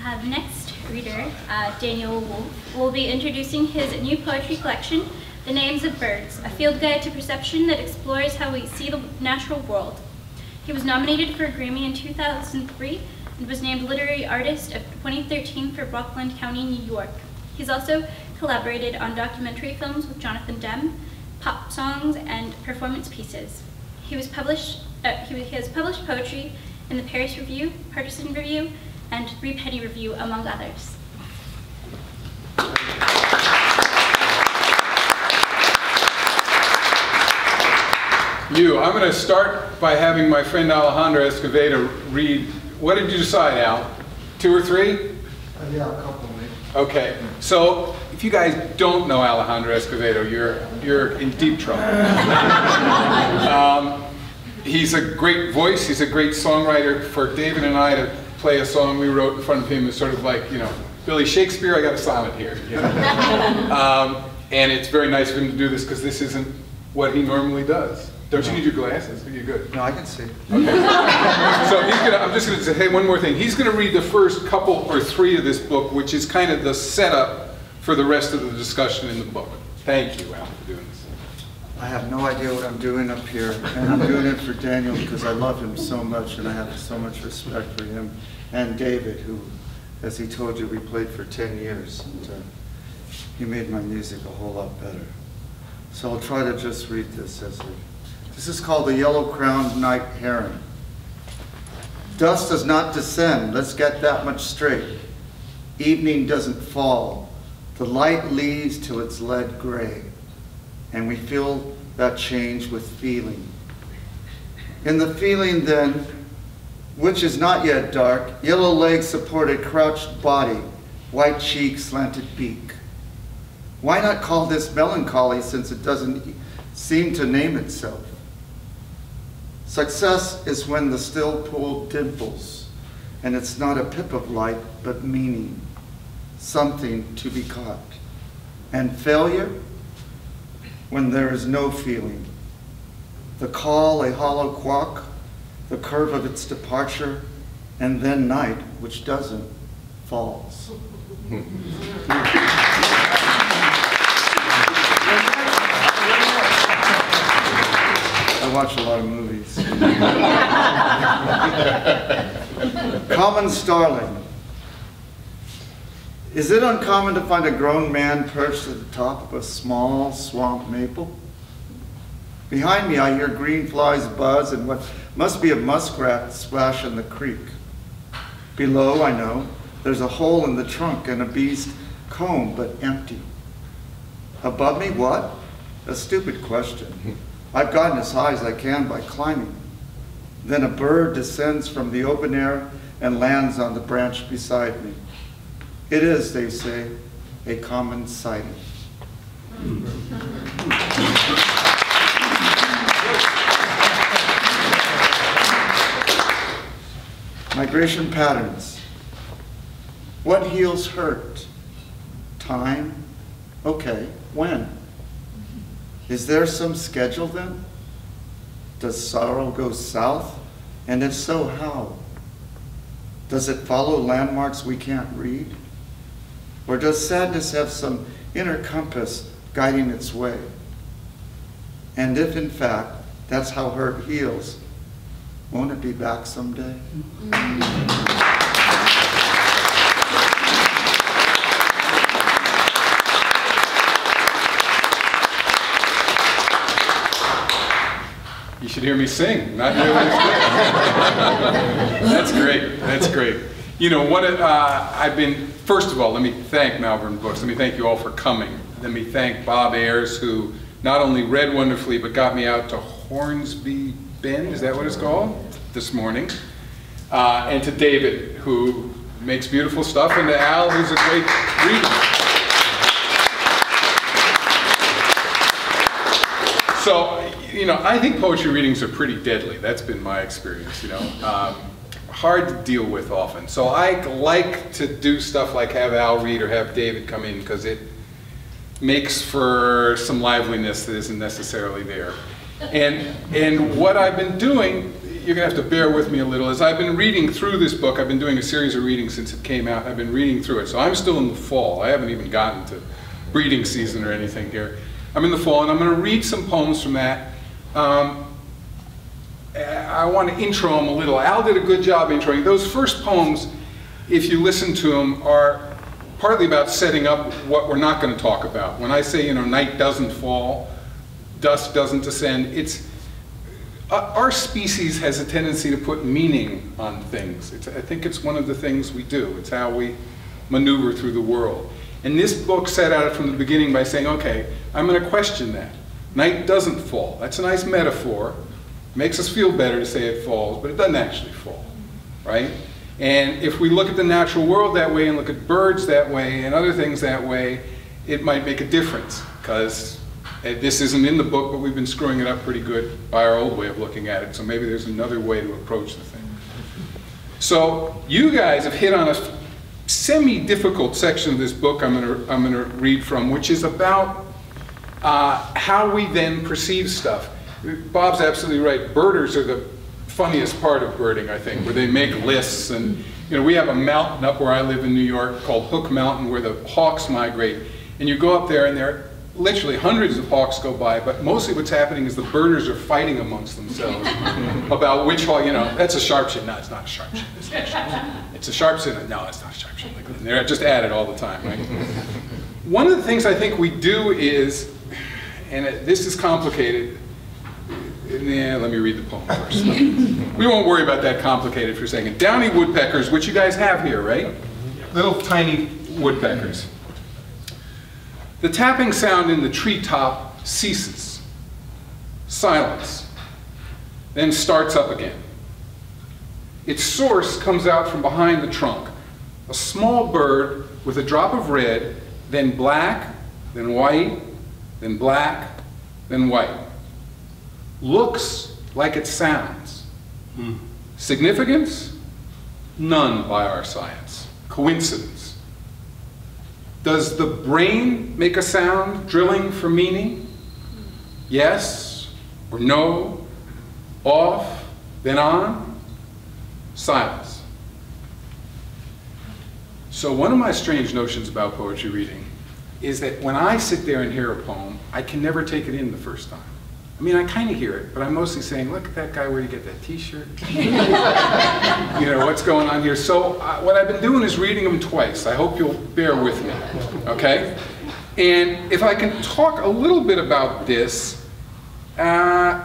The next reader, Daniel Wolff, will be introducing his new poetry collection, The Names of Birds, a field guide to perception that explores how we see the natural world. He was nominated for a Grammy in 2003 and was named Literary Artist of 2013 for Rockland County, New York. He's also collaborated on documentary films with Jonathan Demme, pop songs, and performance pieces. He has published poetry in the Paris Review, Partisan Review, and Three Penny Review, among others. I'm going to start by having my friend Alejandro Escavado read. What did you decide, Al? 2 or 3? Yeah, a couple maybe. Okay, so if you guys don't know Alejandro Escavado, you're in deep trouble. He's a great voice. He's a great songwriter. For David and I to play a song we wrote in front of him is sort of like, Billy Shakespeare, I got a sonnet here. And it's very nice of him to do this because this isn't what he normally does. Don't you need your glasses? Are you good? No, I can see. Okay. So I'm just going to say one more thing. He's going to read the first couple or 3 of this book, which is kind of the setup for the rest of the discussion in the book. Thank you, Al, for doing this. I have no idea what I'm doing up here, and I'm doing it for Daniel because I love him so much, and I have so much respect for him and David, who, as he told you, we played for 10 years. And, he made my music a whole lot better. So I'll try to just read this as this is called The Yellow-Crowned Night Heron. Dust does not descend, let's get that much straight. Evening doesn't fall. The light leaves till it's lead gray, and we feel that change with feeling. In the feeling then, which is not yet dark, yellow legs support a crouched body, white cheek, slanted beak. Why not call this melancholy since it doesn't seem to name itself? Success is when the still pool dimples, and it's not a pip of light, but meaning, something to be caught. And failure? When there is no feeling. The call a hollow quack, the curve of its departure, and then night, which doesn't, falls. I watch a lot of movies. Common starling. Is it uncommon to find a grown man perched at the top of a small swamp maple? Behind me I hear green flies buzz and what must be a muskrat splash in the creek. Below, I know, there's a hole in the trunk and a bee's comb, but empty. Above me, what? A stupid question. I've gotten as high as I can by climbing. Then a bird descends from the open air and lands on the branch beside me. It is, they say, a common sighting. Migration patterns. What heals hurt? Time? Okay, when? Is there some schedule then? Does sorrow go south? And if so, how? Does it follow landmarks we can't read? Or does sadness have some inner compass guiding its way? And if in fact that's how hurt heals, won't it be back someday? You should hear me sing, not hear me sing. That's great, that's great. First of all, let me thank Malvern Books. Let me thank you all for coming. Let me thank Bob Ayres, who not only read wonderfully, but got me out to Hornsby Bend, is that what it's called, this morning. And to David, who makes beautiful stuff, and to Al, who's a great reader. So, I think poetry readings are pretty deadly. That's been my experience, hard to deal with often. So I like to do stuff like have Al read or have David come in because it makes for some liveliness that isn't necessarily there. And what I've been doing you're going to have to bear with me a little. As I've been reading through this book, I've been doing a series of readings since it came out. I've been reading through it. So I'm still in the fall. I haven't even gotten to breeding season or anything here. I'm in the fall, and I'm going to read some poems from that. I want to intro them a little. Al did a good job introing. Those first poems, if you listen to them, are partly about setting up what we're not going to talk about. When I say, you know, night doesn't fall, dusk doesn't descend, it's our species has a tendency to put meaning on things. I think it's one of the things we do. It's how we maneuver through the world. And this book set out from the beginning by saying, okay, I'm going to question that. Night doesn't fall. That's a nice metaphor. Makes us feel better to say it falls, but it doesn't actually fall, right? And if we look at the natural world that way and look at birds that way and other things that way, it might make a difference, because this isn't in the book, but we've been screwing it up pretty good by our old way of looking at it, so maybe there's another way to approach the thing. So you guys have hit on a semi-difficult section of this book I'm going to read from, which is about how we then perceive stuff. Bob's absolutely right. Birders are the funniest part of birding, I think, where they make lists. And you know, we have a mountain up where I live in New York called Hook Mountain, where the hawks migrate. And you go up there, and there are literally hundreds of hawks go by, but mostly what's happening is the birders are fighting amongst themselves about which hawk, you know, that's a sharpshin. No, it's not a sharpshin. It's a sharpshin. No, it's not a sharpshin. They're just at it all the time, right? One of the things I think we do is, and this is complicated. Yeah, let me read the poem first. We won't worry about that complicated for a second. Downy woodpeckers, which you guys have here, right? Little tiny woodpeckers. The tapping sound in the treetop ceases. Silence. Then starts up again. Its source comes out from behind the trunk. A small bird with a drop of red, then black, then white, then black, then white. Looks like it sounds. Significance? None by our science. Coincidence. Does the brain make a sound drilling for meaning? Yes or no? Off, then on? Silence. So one of my strange notions about poetry reading is that when I sit there and hear a poem, I can never take it in the first time. I mean, I kind of hear it, but I'm mostly saying, look at that guy, where'd you get that t-shirt? You know, what's going on here? So what I've been doing is reading them twice. I hope you'll bear with me, okay? And if I can talk a little bit about this,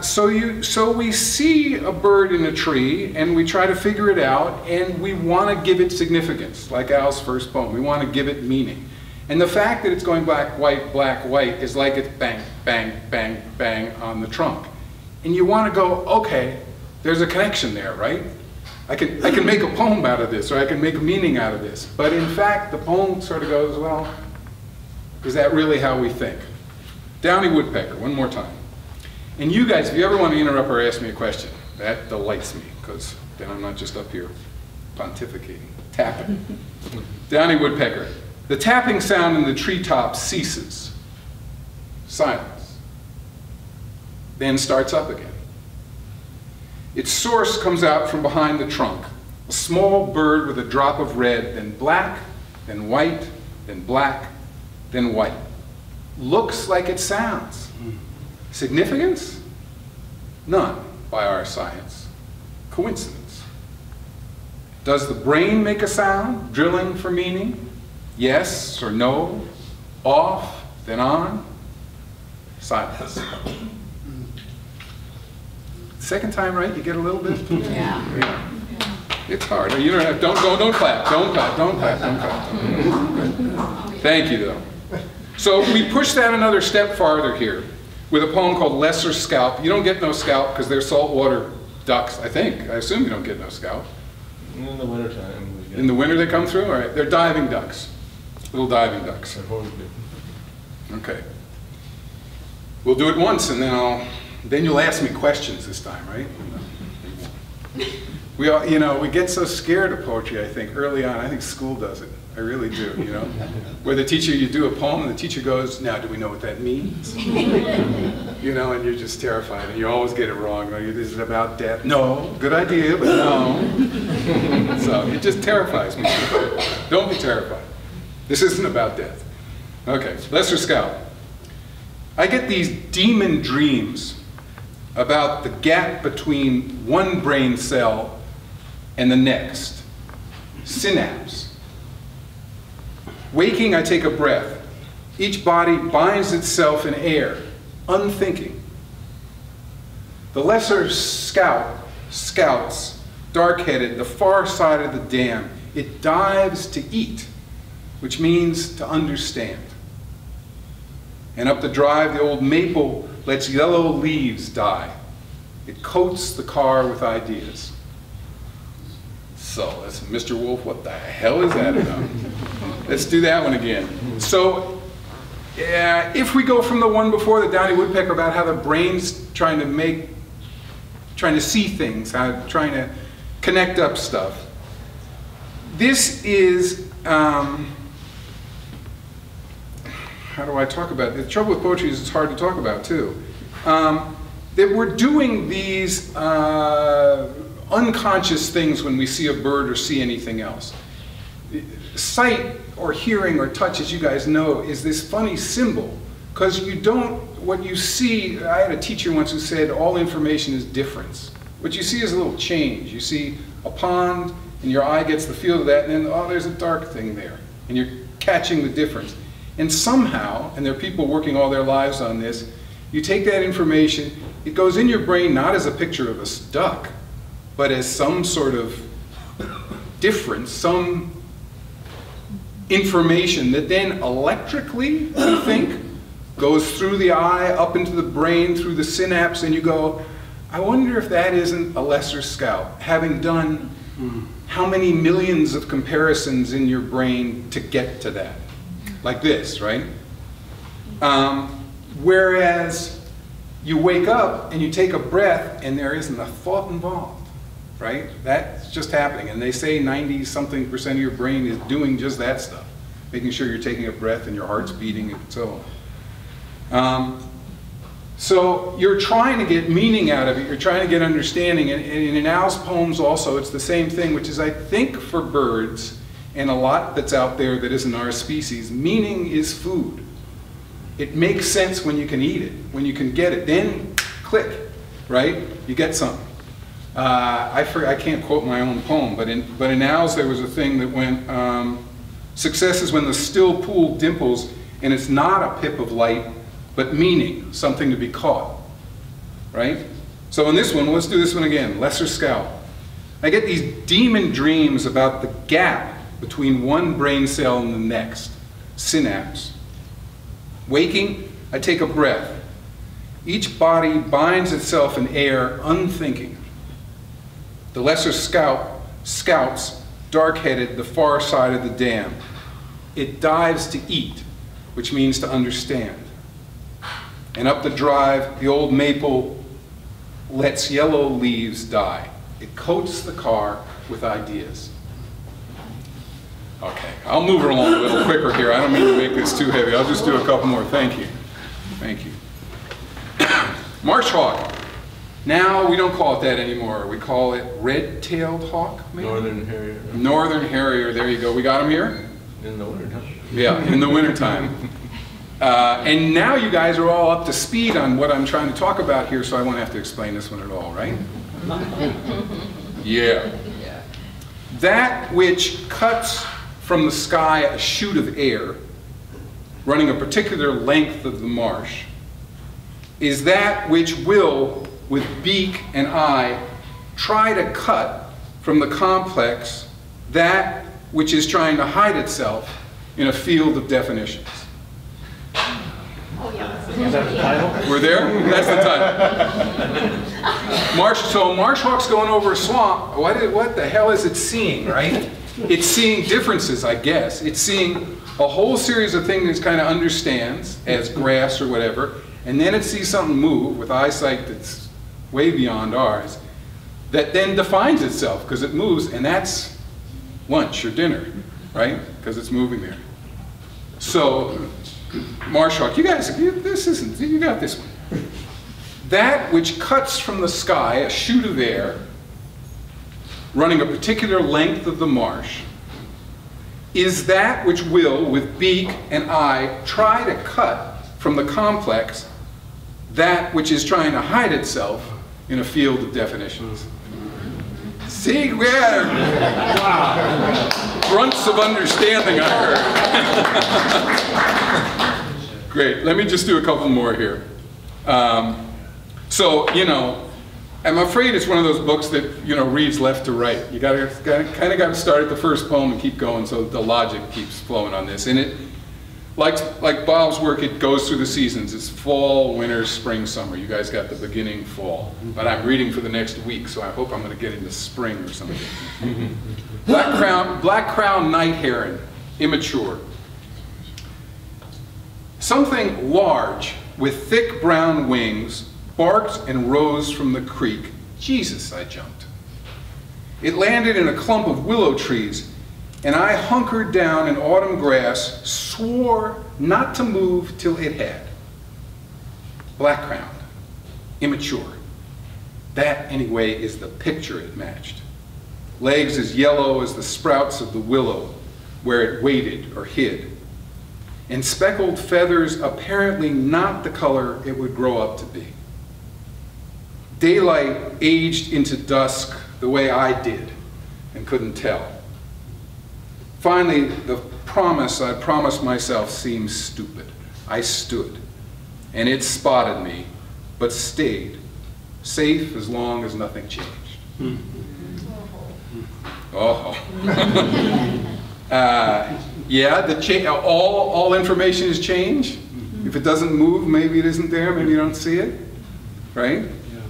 so we see a bird in a tree, and we try to figure it out, and we want to give it significance, like Al's first poem. We want to give it meaning. And the fact that it's going black, white, is like it's bang, bang, bang, bang on the trunk. And you want to go, okay, there's a connection there, right? I can make a poem out of this, or I can make a meaning out of this. But in fact, the poem sort of goes, well, is that really how we think? Downy woodpecker, one more time. And you guys, if you ever want to interrupt or ask me a question, that delights me, because then I'm not just up here pontificating, tapping. Downy woodpecker. The tapping sound in the treetop ceases. Silence. Then starts up again. Its source comes out from behind the trunk. A small bird with a drop of red, then black, then white, then black, then white. Looks like it sounds. Significance? None by our science. Coincidence. Does the brain make a sound, drilling for meaning? Yes or no? Off, then on? Silence. Second time, right? You get a little bit? Yeah. It's hard. You don't have, don't clap. Don't clap. Don't clap. Don't clap. Thank you, though. So we push that another step farther here with a poem called Lesser Scalp. You don't get no scalp because they're saltwater ducks, I think. I assume you don't get no scalp. In the wintertime. In the winter they come through? All right. They're diving ducks. Little diving ducks. Okay. We'll do it once, and then you'll ask me questions this time, right? We all, you know, we get so scared of poetry, I think, early on. I think school does it. I really do, you know. Where the teacher, you do a poem and the teacher goes, now do we know what that means? You know, and you're just terrified and you always get it wrong. Is it about death? No, good idea, but no. So it just terrifies me. Don't be terrified. This isn't about death. Okay, lesser scout. I get these demon dreams about the gap between one brain cell and the next. Synapse. Waking, I take a breath. Each body binds itself in air, unthinking. The lesser scouts, dark-headed, the far side of the dam. It dives to eat, which means to understand. And up the drive, the old maple lets yellow leaves die. It coats the car with ideas. So, that's Mr. Wolff, what the hell is that about? Let's do that one again. So, if we go from the one before, the Downy Woodpecker, about how the brain's trying to see things, trying to connect up stuff. This is, how do I talk about it? The trouble with poetry is it's hard to talk about too. That we're doing these unconscious things when we see a bird or see anything else. Sight or hearing or touch, as you guys know, is this funny symbol, because you don't, what you see, I had a teacher once who said all information is difference. What you see is a little change. You see a pond and your eye gets the feel of that, and then, oh, there's a dark thing there, and you're catching the difference. And somehow, and there are people working all their lives on this, you take that information, it goes in your brain not as a picture of a duck, but as some sort of difference, some information that then electrically, you think, goes through the eye, up into the brain, through the synapse, and you go, I wonder if that isn't a lesser scout, having done how many millions of comparisons in your brain to get to that. Like this, right? Whereas you wake up and you take a breath and there isn't a thought involved, right? That's just happening. And they say 90-something% of your brain is doing just that stuff, making sure you're taking a breath and your heart's beating and so on. So you're trying to get meaning out of it, you're trying to get understanding, and in Al's poems also it's the same thing, which is I think for birds, and a lot that's out there that isn't our species, meaning is food. It makes sense when you can eat it, when you can get it, then click, right? You get something. I can't quote my own poem, but in Al's there was a thing that went, success is when the still pool dimples and it's not a pip of light, but meaning, something to be caught, right? So in this one, let's do this one again, lesser scout. I get these demon dreams about the gap between one brain cell and the next, synapse. Waking, I take a breath. Each body binds itself in air, unthinking. The lesser scouts, dark-headed, the far side of the dam. It dives to eat, which means to understand. And up the drive, the old maple lets yellow leaves die. It coats the car with ideas. Okay, I'll move it along a little quicker here. I don't mean to make this too heavy. I'll just do a couple more. Thank you. Thank you. Marsh hawk. Now we don't call it that anymore. We call it red-tailed hawk, maybe? Northern harrier. Northern harrier, there you go. We got him here? In the wintertime. Yeah, in the wintertime. And now you guys are all up to speed on what I'm trying to talk about here, so I won't have to explain this one at all, right? Yeah. That which cuts from the sky a shoot of air, running a particular length of the marsh, is that which will, with beak and eye, try to cut from the complex that which is trying to hide itself in a field of definitions. Oh, yeah. Is that the title? We're there? That's the title. So marsh hawk's going over a swamp. What the hell is it seeing, right? It's seeing differences, I guess. It's seeing a whole series of things it kind of understands as grass or whatever, and then it sees something move with eyesight that's way beyond ours. that then defines itself because it moves, and that's lunch or dinner, right? Because it's moving there. So, marsh hawk, you guys, you got this one. That which cuts from the sky a shoot of air, running a particular length of the marsh, is that which will, with beak and eye, try to cut from the complex that which is trying to hide itself in a field of definitions. See, where? Wow. Grunts of understanding, I heard. Great, let me just do a couple more here. So, you know, I'm afraid it's one of those books that, you know, reads left to right. You kind of got to start at the first poem and keep going so the logic keeps flowing on this. And it, like Bob's work, it goes through the seasons. It's fall, winter, spring, summer. You guys got the beginning fall. But I'm reading for the next week, so I hope I'm going to get into spring or something. Black crown night heron, immature. Something large with thick brown wings barked and rose from the creek. Jesus, I jumped. It landed in a clump of willow trees, and I hunkered down in autumn grass, swore not to move till it had. Black-crowned, immature. That, anyway, is the picture it matched. Legs as yellow as the sprouts of the willow, where it waited or hid. And speckled feathers apparently not the color it would grow up to be. Daylight aged into dusk the way I did and couldn't tell. Finally, the promise I promised myself seemed stupid. I stood, and it spotted me, but stayed, safe as long as nothing changed. Oh. Yeah, all information is change. If it doesn't move, maybe it isn't there, maybe you don't see it, right? Yeah.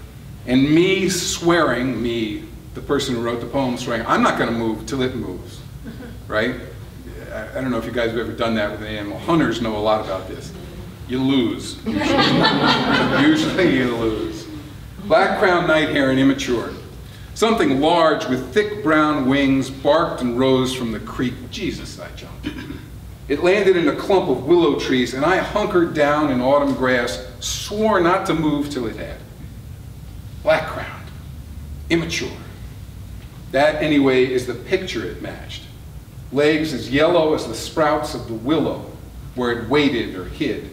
And me swearing, me, the person who wrote the poem, swearing, I'm not going to move till it moves, right? I don't know if you guys have ever done that with an animal. Hunters know a lot about this. You lose. Usually you lose. Black-crowned night heron, immature. Something large with thick brown wings barked and rose from the creek. Jesus, I jumped. It landed in a clump of willow trees, and I hunkered down in autumn grass, swore not to move till it had. Black-crowned, immature. That, anyway, is the picture it matched. Legs as yellow as the sprouts of the willow, where it waited or hid.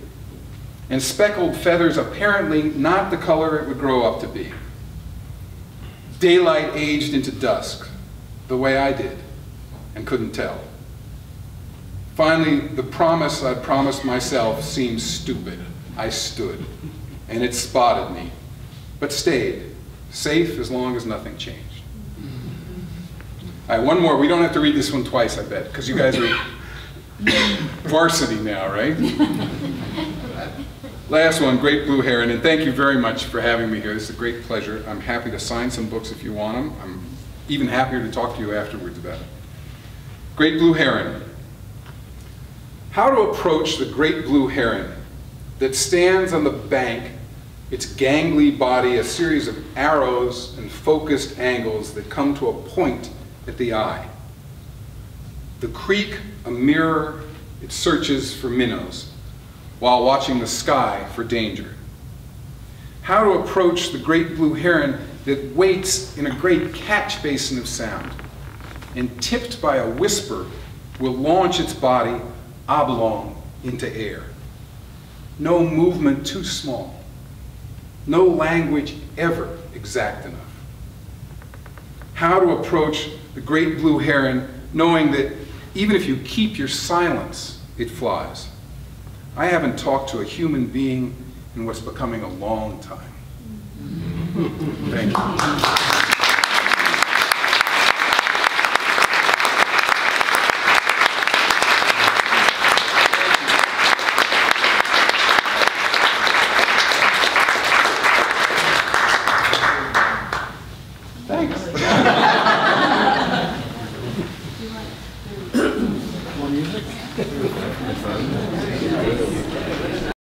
And speckled feathers apparently not the color it would grow up to be. Daylight aged into dusk, the way I did, and couldn't tell. Finally, the promise I'd promised myself seemed stupid. I stood, and it spotted me, but stayed, safe as long as nothing changed. All right, one more. We don't have to read this one twice, I bet, because you guys are varsity now, right? Last one, Great Blue Heron, and thank you very much for having me here. This is a great pleasure. I'm happy to sign some books if you want them. I'm even happier to talk to you afterwards about it. Great Blue Heron. How to approach the great blue heron that stands on the bank, its gangly body a series of arrows and focused angles that come to a point at the eye. The creek, a mirror, it searches for minnows while watching the sky for danger. How to approach the great blue heron that waits in a great catch basin of sound and tipped by a whisper will launch its body oblong into air. No movement too small. No language ever exact enough. How to approach the great blue heron knowing that even if you keep your silence, it flies. I haven't talked to a human being in what's becoming a long time. Thank you. More music?